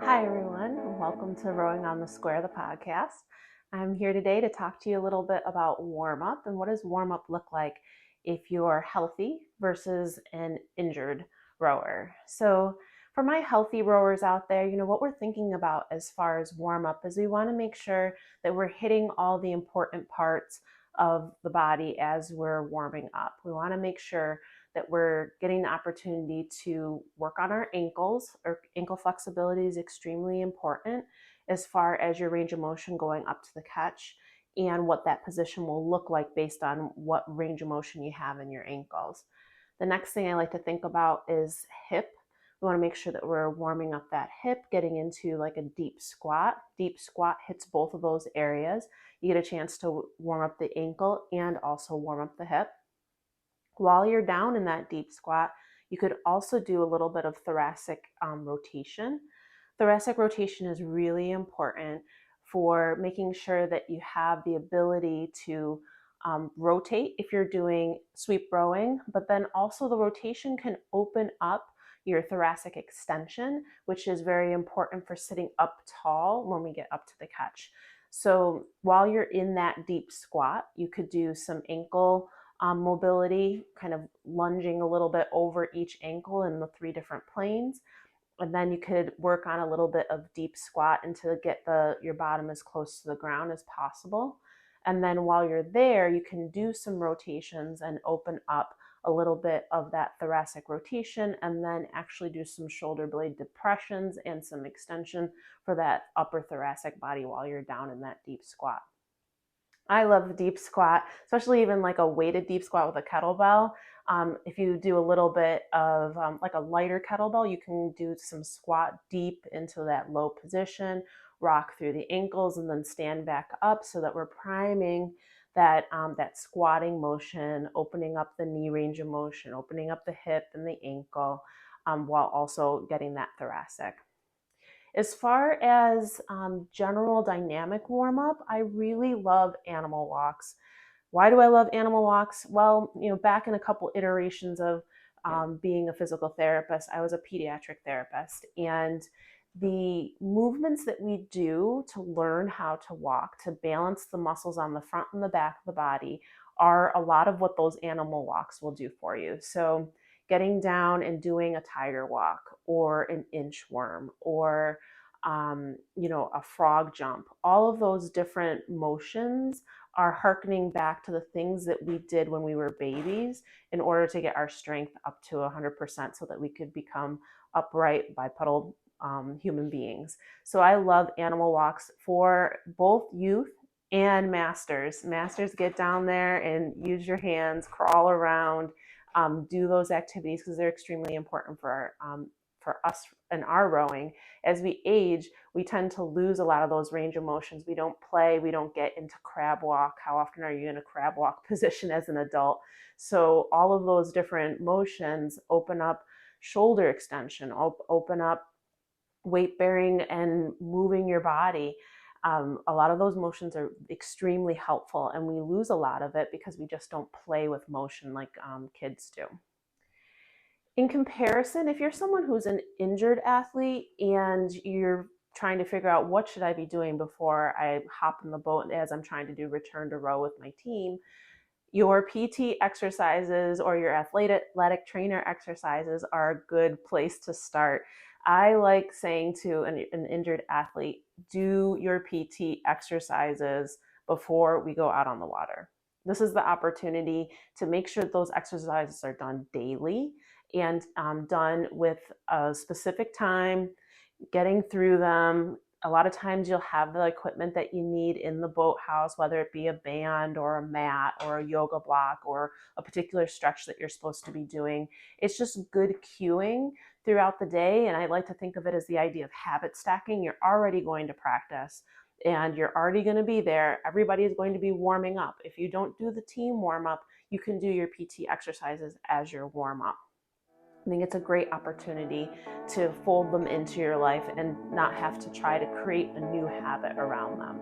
Hi everyone, and welcome to Rowing on the Square, the podcast. I'm here today to talk to you a little bit about warm-up and what does warm-up look like if you're healthy versus an injured rower. So for my healthy rowers out there, what we're thinking about as far as warm-up is we want to make sure that we're hitting all the important parts of the body as we're warming up. We want to make sure that we're getting the opportunity to work on our ankles. Or ankle flexibility is extremely important as far as your range of motion going up to the catch and what that position will look like based on what range of motion you have in your ankles. The next thing I like to think about is hip. We want to make sure that we're warming up that hip, getting into like a deep squat. Deep squat hits both of those areas. You get a chance to warm up the ankle and also warm up the hip. While you're down in that deep squat, you could also do a little bit of thoracic rotation. Thoracic rotation is really important for making sure that you have the ability to rotate if you're doing sweep rowing, but then also the rotation can open up your thoracic extension, which is very important for sitting up tall when we get up to the catch. So while you're in that deep squat, you could do some ankle mobility, kind of lunging a little bit over each ankle in the 3 different planes. And then you could work on a little bit of deep squat until get your bottom as close to the ground as possible. And then while you're there, you can do some rotations and open up a little bit of that thoracic rotation, and then actually do some shoulder blade depressions and some extension for that upper thoracic body while you're down in that deep squat. I love deep squat, especially even like a weighted deep squat with a kettlebell. If you do a little bit of like a lighter kettlebell, you can do some squat deep into that low position, rock through the ankles, and then stand back up so that we're priming that squatting motion, opening up the knee range of motion, opening up the hip and the ankle, while also getting that thoracic. As far as general dynamic warm-up, I really love animal walks. Why do I love animal walks? Well, back in a couple iterations of being a physical therapist, I was a pediatric therapist, and the movements that we do to learn how to walk, to balance the muscles on the front and the back of the body, are a lot of what those animal walks will do for you. So getting down and doing a tiger walk or an inchworm or a frog jump, all of those different motions are hearkening back to the things that we did when we were babies in order to get our strength up to 100% so that we could become upright bipedal human beings. So I love animal walks for both youth and masters. Masters, get down there and use your hands, crawl around, do those activities because they're extremely important for us in our rowing. As we age, we tend to lose a lot of those range of motions. We don't play, we don't get into crab walk. How often are you in a crab walk position as an adult? So all of those different motions open up shoulder extension, open up weight bearing and moving your body. A lot of those motions are extremely helpful, and we lose a lot of it because we just don't play with motion like kids do. In comparison, if you're someone who's an injured athlete and you're trying to figure out what should I be doing before I hop in the boat as I'm trying to do return to row with my team, your PT exercises or your athletic trainer exercises are a good place to start. I like saying to an injured athlete, do your PT exercises before we go out on the water. This is the opportunity to make sure that those exercises are done daily and done with a specific time, getting through them. A lot of times you'll have the equipment that you need in the boathouse, whether it be a band or a mat or a yoga block or a particular stretch that you're supposed to be doing. It's just good cueing throughout the day. And I like to think of it as the idea of habit stacking. You're already going to practice and you're already going to be there. Everybody is going to be warming up. If you don't do the team warm up, you can do your PT exercises as your warm up. I think it's a great opportunity to fold them into your life and not have to try to create a new habit around them.